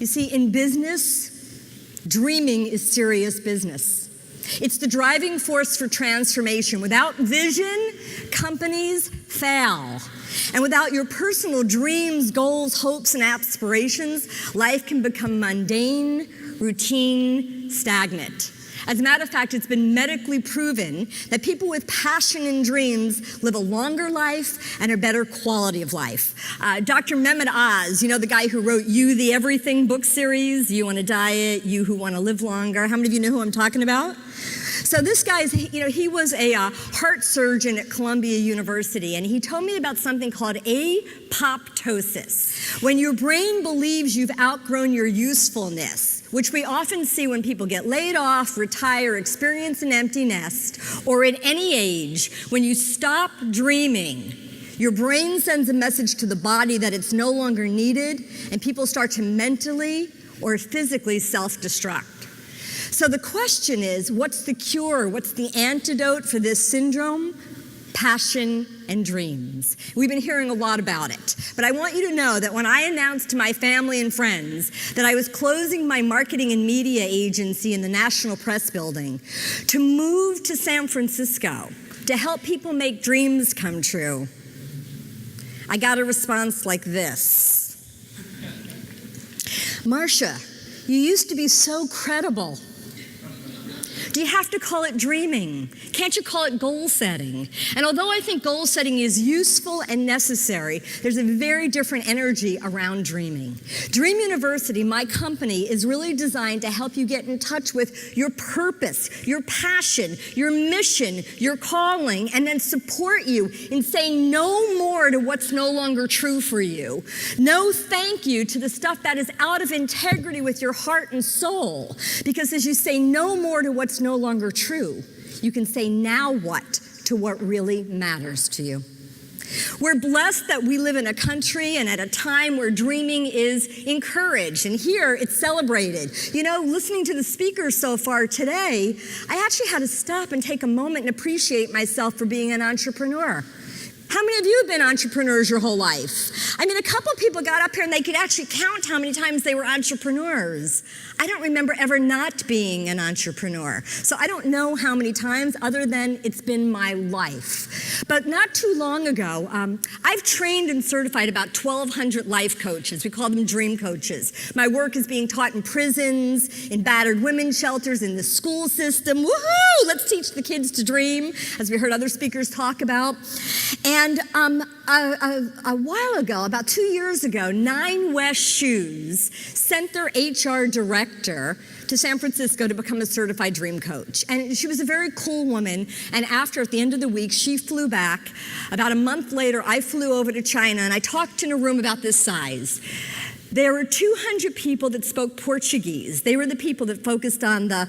You see, in business, dreaming is serious business. It's the driving force for transformation. Without vision, companies fail. And without your personal dreams, goals, hopes, and aspirations, life can become mundane, routine, stagnant. As a matter of fact, it's been medically proven that people with passion and dreams live a longer life and a better quality of life. Dr. Mehmet Oz, you know, the guy who wrote You, the Everything book series, You on a Diet, You Who Want to Live Longer. How many of you know who I'm talking about? So this guy's, he was a heart surgeon at Columbia University, and he told me about something called apoptosis. When your brain believes you've outgrown your usefulness, which we often see when people get laid off, retire, experience an empty nest, or at any age, when you stop dreaming, your brain sends a message to the body that it's no longer needed, and people start to mentally or physically self-destruct. So the question is, what's the cure? What's the antidote for this syndrome? Passion and dreams. We've been hearing a lot about it. But I want you to know that when I announced to my family and friends that I was closing my marketing and media agency in the National Press Building to move to San Francisco to help people make dreams come true, I got a response like this. Marcia, you used to be so credible. Do you have to call it dreaming? Can't you call it goal setting? And although I think goal setting is useful and necessary, there's a very different energy around dreaming. Dream University, my company, is really designed to help you get in touch with your purpose, your passion, your mission, your calling, and then support you in saying no more to what's no longer true for you. No thank you to the stuff that is out of integrity with your heart and soul. Because as you say no more to what's no longer true, you can say now what to what really matters to you. We're blessed that we live in a country and at a time where dreaming is encouraged, and here it's celebrated. You know, listening to the speakers so far today, I actually had to stop and take a moment and appreciate myself for being an entrepreneur. How many of you have been entrepreneurs your whole life? I mean, a couple of people got up here and they could actually count how many times they were entrepreneurs. I don't remember ever not being an entrepreneur. So I don't know how many times other than it's been my life. But not too long ago, I've trained and certified about 1,200 life coaches. We call them dream coaches. My work is being taught in prisons, in battered women's shelters, in the school system. Woohoo! Let's teach the kids to dream, as we heard other speakers talk about. And a while ago, about 2 years ago, Nine West Shoes sent their HR director to San Francisco to become a certified dream coach. And she was a very cool woman. And at the end of the week, she flew back. About a month later, I flew over to China, and I talked in a room about this size. There were 200 people that spoke Portuguese. They were the people that focused on the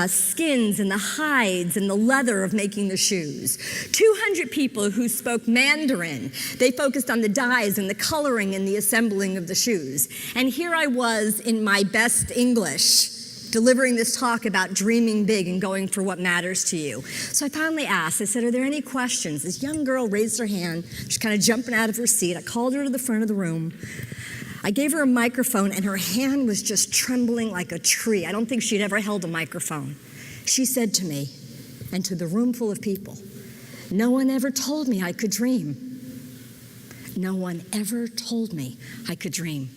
skins and the hides and the leather of making the shoes. 200 people who spoke Mandarin. They focused on the dyes and the coloring and the assembling of the shoes. And here I was in my best English, delivering this talk about dreaming big and going for what matters to you. So I finally asked, I said, are there any questions? This young girl raised her hand. She's kind of jumping out of her seat. I called her to the front of the room. I gave her a microphone, and her hand was just trembling like a tree. I don't think she'd ever held a microphone. She said to me, and to the room full of people, no one ever told me I could dream. No one ever told me I could dream.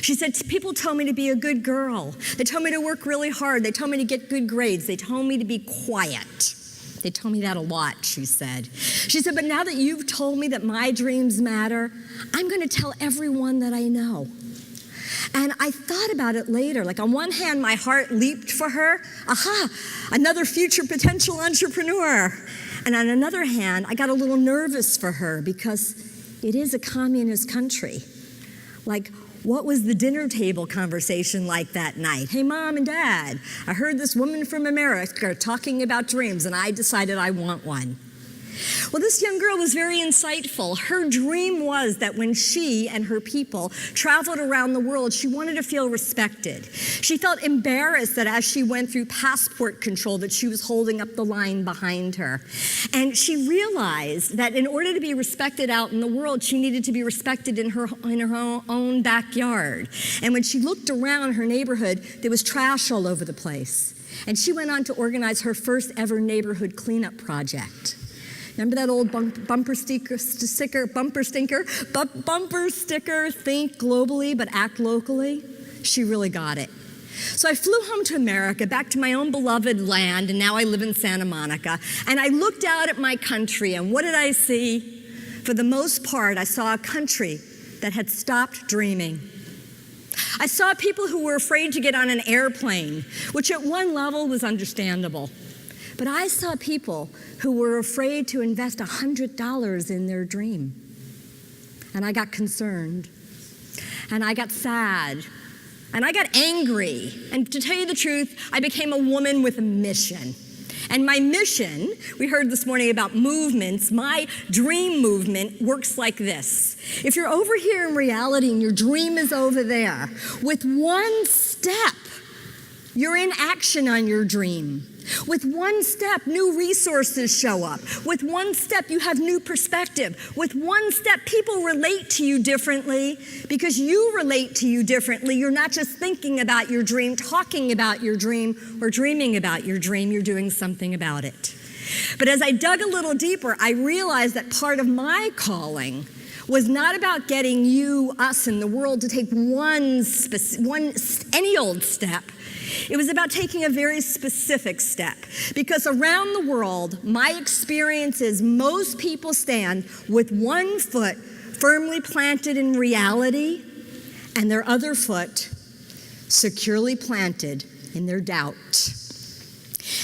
She said, people told me to be a good girl. They told me to work really hard. They told me to get good grades. They told me to be quiet. They told me that a lot, she said. She said, but now that you've told me that my dreams matter, I'm going to tell everyone that I know. And I thought about it later. Like, on one hand, my heart leaped for her. Aha, another future potential entrepreneur. And on another hand, I got a little nervous for her because it is a communist country. Like, what was the dinner table conversation like that night? Hey, Mom and Dad, I heard this woman from America talking about dreams, and I decided I want one. Well, this young girl was very insightful. Her dream was that when she and her people traveled around the world, she wanted to feel respected. She felt embarrassed that as she went through passport control that she was holding up the line behind her. And she realized that in order to be respected out in the world, she needed to be respected in her own backyard. And when she looked around her neighborhood, there was trash all over the place. And she went on to organize her first ever neighborhood cleanup project. Remember that old bumper sticker, think globally but act locally? She really got it. So I flew home to America, back to my own beloved land, and now I live in Santa Monica. And I looked out at my country, and what did I see? For the most part, I saw a country that had stopped dreaming. I saw people who were afraid to get on an airplane, which at one level was understandable. But I saw people who were afraid to invest $100 in their dream. And I got concerned. And I got sad. And I got angry. And to tell you the truth, I became a woman with a mission. And my mission, we heard this morning about movements, my dream movement works like this. If you're over here in reality and your dream is over there, with one step, you're in action on your dream. With one step, new resources show up. With one step, you have new perspective. With one step, people relate to you differently because you relate to you differently. You're not just thinking about your dream, talking about your dream, or dreaming about your dream. You're doing something about it. But as I dug a little deeper, I realized that part of my calling was not about getting you, us, and the world to take any old step. It was about taking a very specific step. Because around the world, my experience is most people stand with one foot firmly planted in reality and their other foot securely planted in their doubt.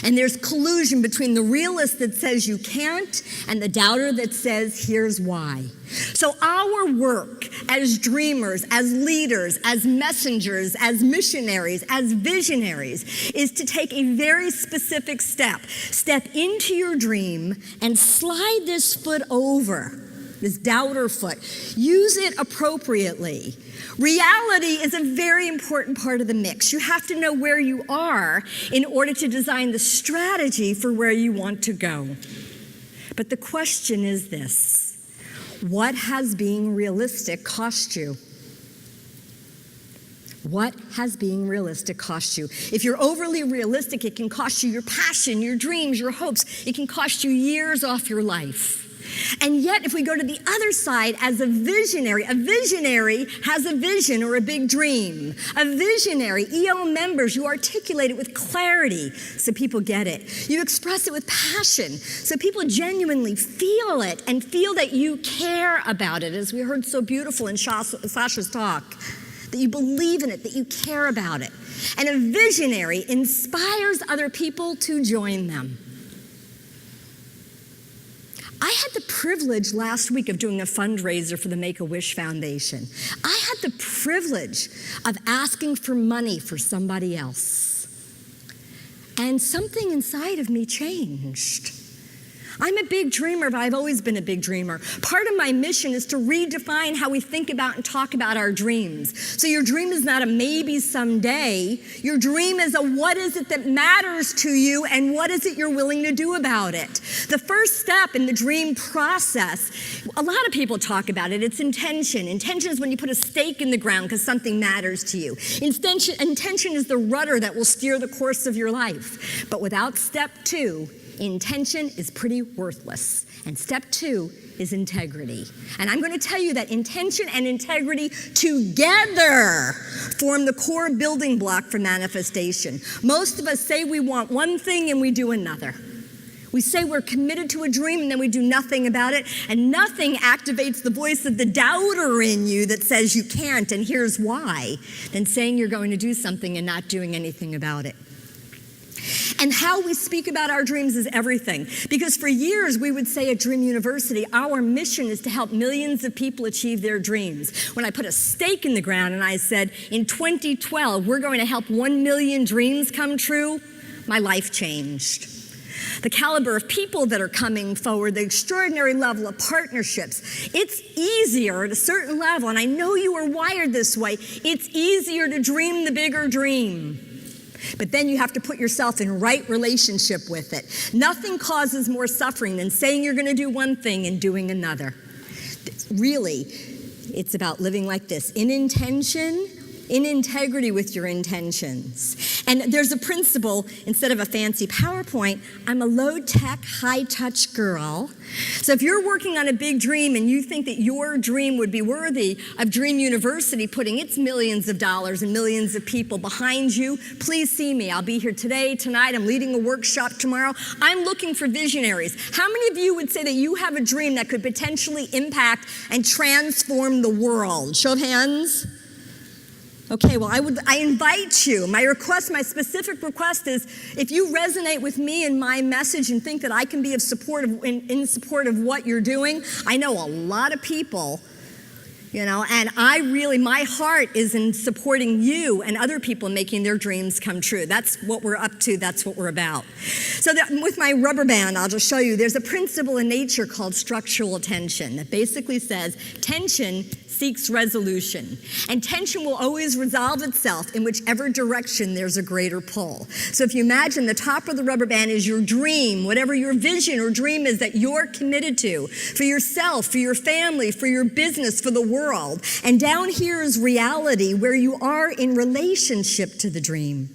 And there's collusion between the realist that says you can't and the doubter that says here's why. So our work as dreamers, as leaders, as messengers, as missionaries, as visionaries is to take a very specific step. Step into your dream and slide this foot over, this doubter foot. Use it appropriately. Reality is a very important part of the mix. You have to know where you are in order to design the strategy for where you want to go. But the question is this: what has being realistic cost you? What has being realistic cost you? If you're overly realistic, it can cost you your passion, your dreams, your hopes. It can cost you years off your life. And yet, if we go to the other side as a visionary has a vision or a big dream. A visionary, EO members, you articulate it with clarity so people get it. You express it with passion so people genuinely feel it and feel that you care about it, as we heard so beautiful in Sasha's talk, that you believe in it, that you care about it. And a visionary inspires other people to join them. I had the privilege last week of doing a fundraiser for the Make-A-Wish Foundation. I had the privilege of asking for money for somebody else. And something inside of me changed. I'm a big dreamer, but I've always been a big dreamer. Part of my mission is to redefine how we think about and talk about our dreams. So your dream is not a maybe someday. Your dream is a what is it that matters to you and what is it you're willing to do about it. The first step in the dream process, a lot of people talk about it, it's intention. Intention is when you put a stake in the ground because something matters to you. Intention is the rudder that will steer the course of your life. But without step two, intention is pretty worthless. And step two is integrity. And I'm going to tell you that intention and integrity together form the core building block for manifestation. Most of us say we want one thing and we do another. We say we're committed to a dream and then we do nothing about it, and nothing activates the voice of the doubter in you that says you can't and here's why, than saying you're going to do something and not doing anything about it. And how we speak about our dreams is everything. Because for years we would say at Dream University, our mission is to help millions of people achieve their dreams. When I put a stake in the ground and I said, in 2012, we're going to help 1 million dreams come true, my life changed. The caliber of people that are coming forward, the extraordinary level of partnerships. It's easier at a certain level, and I know you are wired this way, it's easier to dream the bigger dream. But then you have to put yourself in right relationship with it. Nothing causes more suffering than saying you're going to do one thing and doing another. Really, it's about living like this, in intention, in integrity with your intentions. And there's a principle, instead of a fancy PowerPoint, I'm a low-tech, high-touch girl. So if you're working on a big dream and you think that your dream would be worthy of Dream University putting its millions of dollars and millions of people behind you, please see me. I'll be here today, tonight. I'm leading a workshop tomorrow. I'm looking for visionaries. How many of you would say that you have a dream that could potentially impact and transform the world? Show of hands. Okay, well, I invite you. My specific request is, if you resonate with me and my message and think that I can be in support of what you're doing, I know a lot of people, and my heart is in supporting you and other people making their dreams come true. That's what we're up to. That's what we're about. So with my rubber band, I'll just show you, there's a principle in nature called structural tension that basically says tension seeks resolution. And tension will always resolve itself in whichever direction there's a greater pull. So if you imagine the top of the rubber band is your dream, whatever your vision or dream is that you're committed to, for yourself, for your family, for your business, for the world. And down here is reality, where you are in relationship to the dream.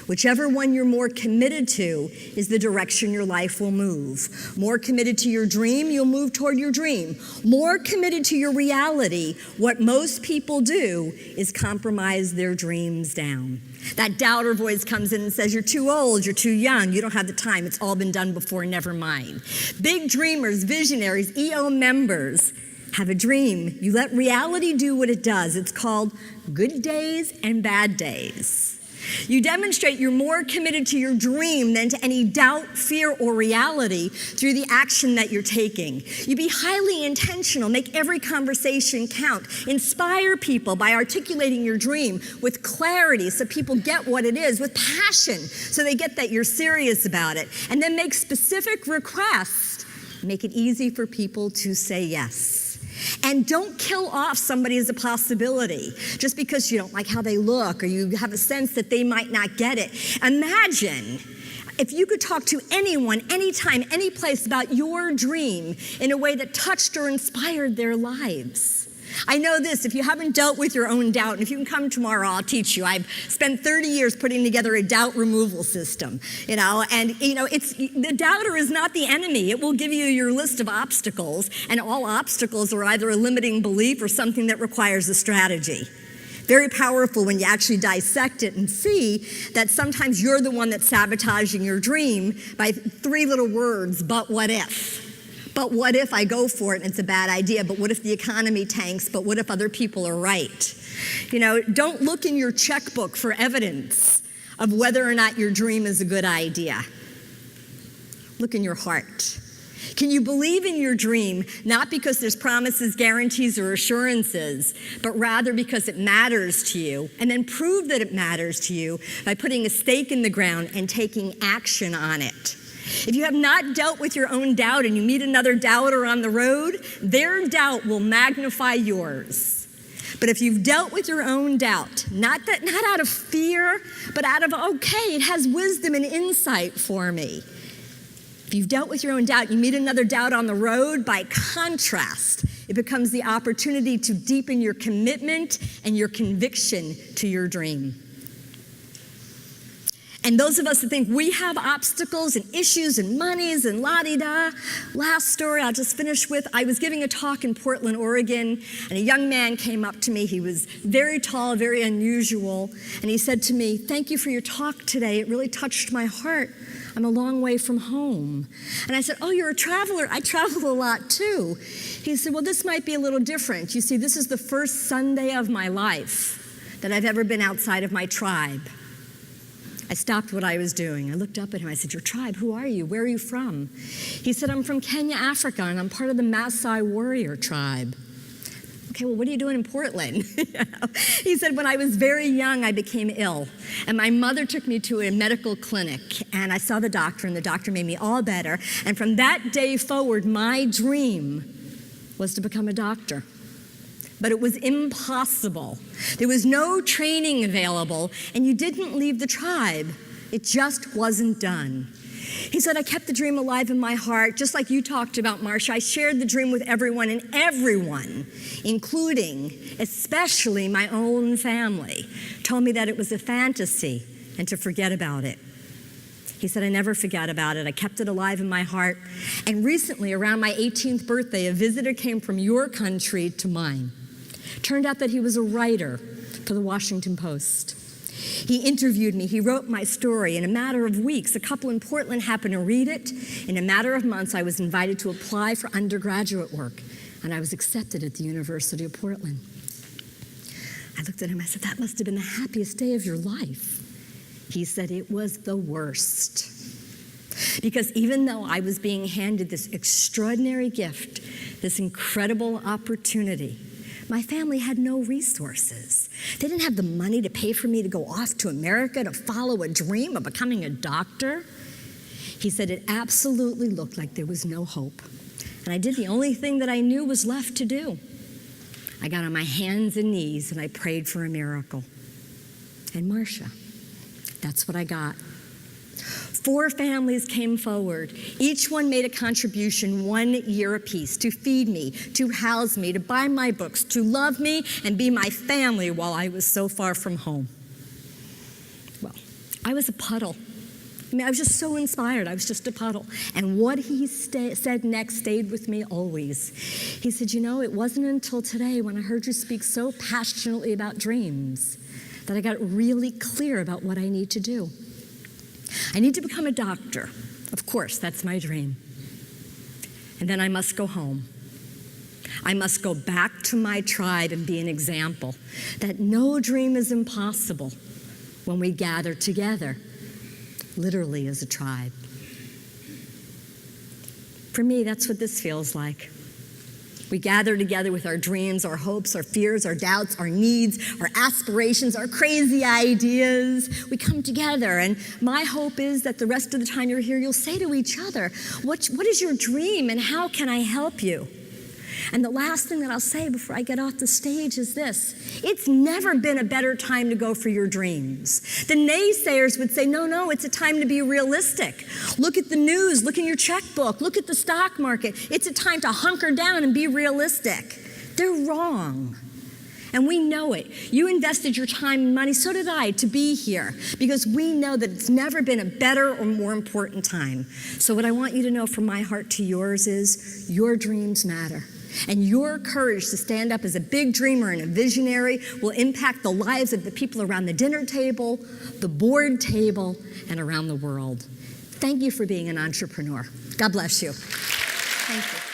Whichever one you're more committed to is the direction your life will move. More committed to your dream, you'll move toward your dream. More committed to your reality, what most people do is compromise their dreams down. That doubter voice comes in and says, you're too old, you're too young, you don't have the time, it's all been done before, never mind. Big dreamers, visionaries, EO members have a dream. You let reality do what it does. It's called good days and bad days. You demonstrate you're more committed to your dream than to any doubt, fear, or reality through the action that you're taking. You be highly intentional, make every conversation count. Inspire people by articulating your dream with clarity so people get what it is, with passion so they get that you're serious about it. And then make specific requests. Make it easy for people to say yes. And don't kill off somebody as a possibility just because you don't like how they look or you have a sense that they might not get it. Imagine if you could talk to anyone, anytime, any place about your dream in a way that touched or inspired their lives. I know this, if you haven't dealt with your own doubt, and if you can come tomorrow, I'll teach you. I've spent 30 years putting together a doubt removal system, the doubter is not the enemy. It will give you your list of obstacles, and all obstacles are either a limiting belief or something that requires a strategy. Very powerful when you actually dissect it and see that sometimes you're the one that's sabotaging your dream by 3 little words, but what if? But what if I go for it and it's a bad idea? But what if the economy tanks? But what if other people are right? Don't look in your checkbook for evidence of whether or not your dream is a good idea. Look in your heart. Can you believe in your dream, not because there's promises, guarantees, or assurances, but rather because it matters to you, and then prove that it matters to you by putting a stake in the ground and taking action on it? If you have not dealt with your own doubt and you meet another doubter on the road, their doubt will magnify yours. But if you've dealt with your own doubt, not out of fear, but out of, okay, it has wisdom and insight for me. If you've dealt with your own doubt, you meet another doubt on the road, by contrast, it becomes the opportunity to deepen your commitment and your conviction to your dream. And those of us that think we have obstacles and issues and monies and la-di-da. Last story I'll just finish with. I was giving a talk in Portland, Oregon, and a young man came up to me. He was very tall, very unusual, and he said to me, "Thank you for your talk today. It really touched my heart. I'm a long way from home." And I said, "Oh, you're a traveler." I travel a lot too. He said, "Well, this might be a little different. You see, this is the first Sunday of my life that I've ever been outside of my tribe." I stopped what I was doing. I looked up at him. I said, "Your tribe, who are you? Where are you from?" He said, "I'm from Kenya, Africa, and I'm part of the Maasai warrior tribe." okay, well, what are you doing in Portland? He said, when I was very young, I became ill. And my mother took me to a medical clinic. And I saw the doctor, and the doctor made me all better. And from that day forward, my dream was to become a doctor. But it was impossible. There was no training available, and you didn't leave the tribe. It just wasn't done. He said, I kept the dream alive in my heart, just like you talked about, Marcia. I shared the dream with everyone, and everyone, including, especially my own family, told me that it was a fantasy and to forget about it. He said, I never forgot about it. I kept it alive in my heart. And recently, around my 18th birthday, a visitor came from your country to mine. Turned out that he was a writer for the Washington Post. He interviewed me. He wrote my story. In a matter of weeks, a couple in Portland happened to read it. In a matter of months, I was invited to apply for undergraduate work, and I was accepted at the University of Portland. I looked at him. I said, that must have been the happiest day of your life. He said, it was the worst. Because even though I was being handed this extraordinary gift, this incredible opportunity, my family had no resources. They didn't have the money to pay for me to go off to America to follow a dream of becoming a doctor. He said it absolutely looked like there was no hope. And I did the only thing that I knew was left to do. I got on my hands and knees and I prayed for a miracle. And Marcia, that's what I got. 4 families came forward. Each one made a contribution 1 year apiece to feed me, to house me, to buy my books, to love me and be my family while I was so far from home. Well, I was a puddle. I mean, I was just so inspired. I was just a puddle. And what he said next stayed with me always. He said, you know, it wasn't until today when I heard you speak so passionately about dreams that I got really clear about what I need to do. I need to become a doctor. Of course, that's my dream. And then I must go home. I must go back to my tribe and be an example that no dream is impossible when we gather together, literally as a tribe. For me, that's what this feels like. We gather together with our dreams, our hopes, our fears, our doubts, our needs, our aspirations, our crazy ideas. We come together, and my hope is that the rest of the time you're here, you'll say to each other, what is your dream and how can I help you? And the last thing that I'll say before I get off the stage is this. It's never been a better time to go for your dreams. The naysayers would say, no, it's a time to be realistic. Look at the news, look in your checkbook, look at the stock market. It's a time to hunker down and be realistic. They're wrong. And we know it. You invested your time and money, so did I, to be here, because we know that it's never been a better or more important time. So what I want you to know from my heart to yours is your dreams matter. And your courage to stand up as a big dreamer and a visionary will impact the lives of the people around the dinner table, the board table, and around the world. Thank you for being an entrepreneur. God bless you. Thank you.